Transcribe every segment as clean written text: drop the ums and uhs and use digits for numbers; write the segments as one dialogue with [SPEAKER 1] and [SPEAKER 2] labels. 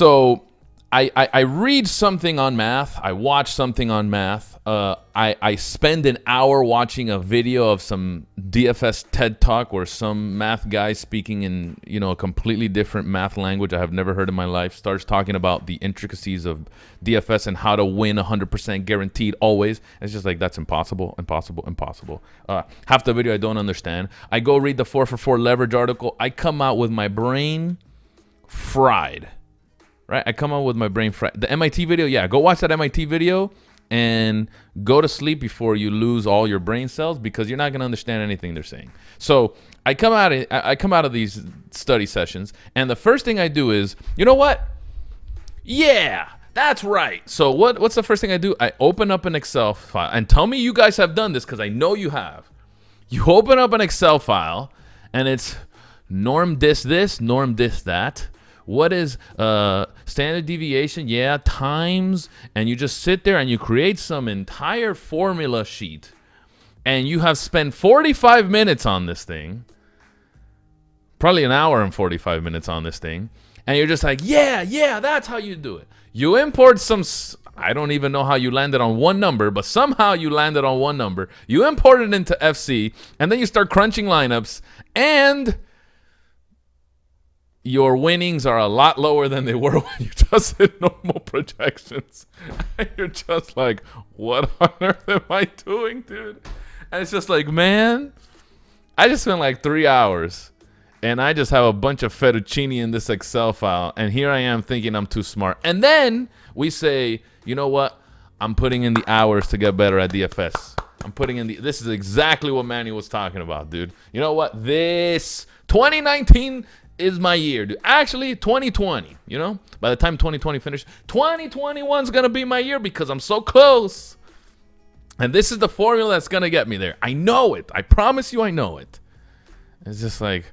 [SPEAKER 1] So I read something on math. I watch something on math. I spend an hour watching a video of some DFS TED Talk where some math guy speaking in, a completely different math language I have never heard in my life starts talking about the intricacies of DFS and how to win 100% guaranteed always. It's just like, that's impossible. Half the video I don't understand. I go read the 4for4 leverage article. I come out with my brain fried. Right? I come out with my brain fried. The MIT video, go watch that MIT video and go to sleep before you lose all your brain cells because you're not going to understand anything they're saying. So I come out of these study sessions, and the first thing I do is, you know what? Yeah, that's right. So what's the first thing I do? I open up an Excel file, and tell me you guys have done this because I know you have. You open up an Excel file, and it's norm this, norm that. What is standard deviation? Yeah, times. And you just sit there and you create some entire formula sheet. And you have spent 45 minutes on this thing. Probably an hour and 45 minutes on this thing. And you're just like, yeah, that's how you do it. You import some, I don't even know how you landed on one number, but somehow you landed on one number. You import it into FC. And then you start crunching lineups. And your winnings are a lot lower than they were when you just hit normal projections. And you're just like, what on earth am I doing, dude? And it's just like, man, I just spent like 3 hours and I just have a bunch of fettuccine in this Excel file. And here I am thinking I'm too smart. And then we say, you know what? I'm putting in the hours to get better at DFS. This is exactly what Manny was talking about, dude. You know what? This 2019 is my year, dude. Actually, 2020, by the time 2020 finishes, 2021's gonna be my year because I'm so close. And this is the formula that's gonna get me there. I know it. I promise you I know it. It's just like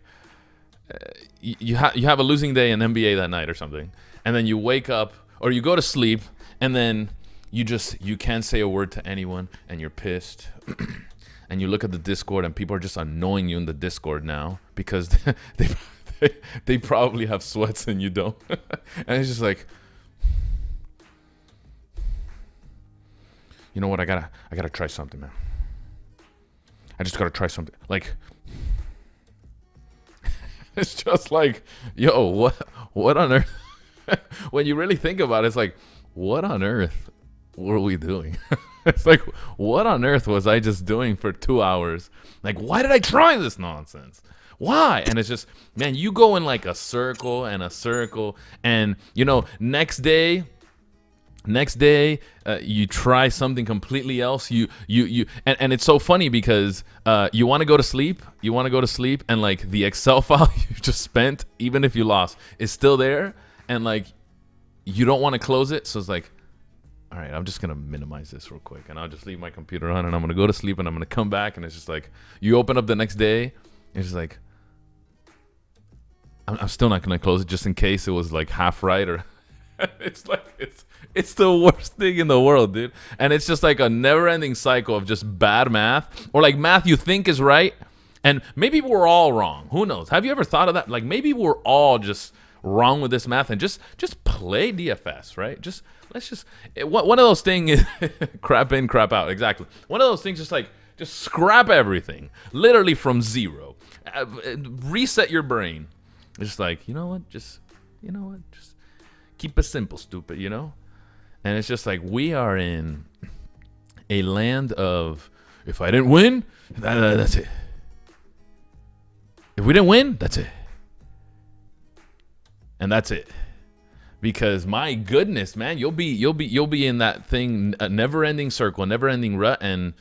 [SPEAKER 1] you have a losing day in NBA that night or something, and then you wake up or you go to sleep, and then you can't say a word to anyone, and you're pissed. And you look at the Discord, and people are just annoying you in the Discord now because they probably have sweats and you don't. And it's just like, you know what? I gotta try something, man. I just gotta try something. Like, it's just like, yo, what on earth? When you really think about it, it's like, what on earth were we doing? It's like, what on earth was I just doing for 2 hours? Like, why did I try this nonsense? Why? And it's just, man, you go in like a circle, and next day you try something completely else. And it's so funny because you want to go to sleep, and like the Excel file you just spent, even if you lost, is still there, and like you don't want to close it. So it's like, all right, I'm just gonna minimize this real quick, and I'll just leave my computer on, and I'm gonna go to sleep, and I'm gonna come back, and it's just like, you open up the next day, it's just like, I'm still not gonna close it just in case it was like half right, or it's like it's the worst thing in the world, dude. And it's just like a never-ending cycle of just bad math, or like math you think is right, and maybe we're all wrong. Who knows? Have you ever thought of that? Like maybe we're all just wrong with this math, and just play DFS, right? One of those things. Crap in, crap out. Exactly. One of those things. Just scrap everything, literally from zero. Reset your brain. Just like, you know what? Just keep it simple, stupid, And it's just like, we are in a land of, if I didn't win, that's it. If we didn't win, that's it. And that's it. Because my goodness, man, you'll be in that thing, a never-ending circle, a never-ending rut, and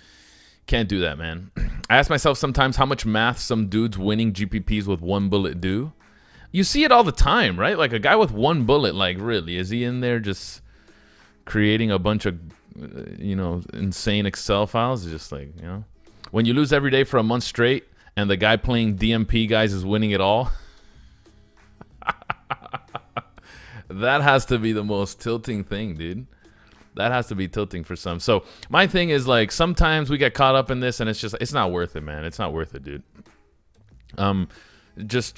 [SPEAKER 1] can't do that, man. I ask myself sometimes how much math some dudes winning GPPs with one bullet do. You see it all the time, right? Like a guy with one bullet, like really, is he in there just creating a bunch of, insane Excel files? It's just like, when you lose every day for a month straight and the guy playing DMP guys is winning it all, that has to be the most tilting thing, dude. That has to be tilting for some. So my thing is like, sometimes we get caught up in this and it's not worth it, man. It's not worth it, dude. Just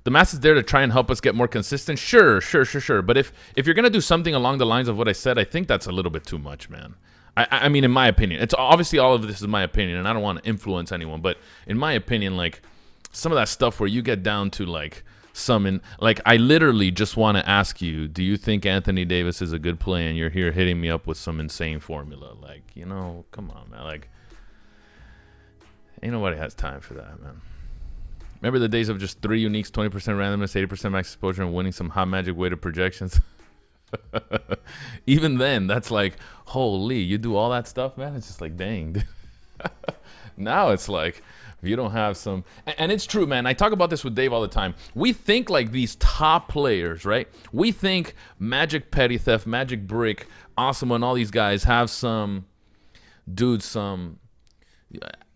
[SPEAKER 1] the math is there to try and help us get more consistent. Sure. But if you're gonna do something along the lines of what I said, I think that's a little bit too much, man. I mean, in my opinion, it's obviously all of this is my opinion, and I don't want to influence anyone. But in my opinion, like some of that stuff where you get down to like I literally just want to ask you, do you think Anthony Davis is a good play? And you're here hitting me up with some insane formula. Like, come on, man. Like, ain't nobody has time for that, man. Remember the days of just 3 uniques, 20% randomness, 80% max exposure, and winning some hot magic weighted projections? Even then, that's like, holy, you do all that stuff, man? It's just like, dang. Now it's like, if you don't have some, and it's true, man. I talk about this with Dave all the time. We think like these top players, right? We think Magic Petty Theft, Magic Brick, Awesome, and all these guys have some,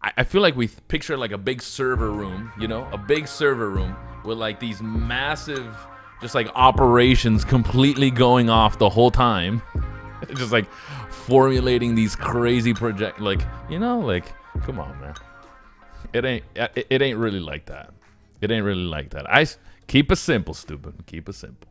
[SPEAKER 1] I feel like we picture like a big server room, a big server room with like these massive, just like operations completely going off the whole time. Just like formulating these crazy like, come on, man. It ain't really like that. It ain't really like that. Keep it simple, stupid. Keep it simple.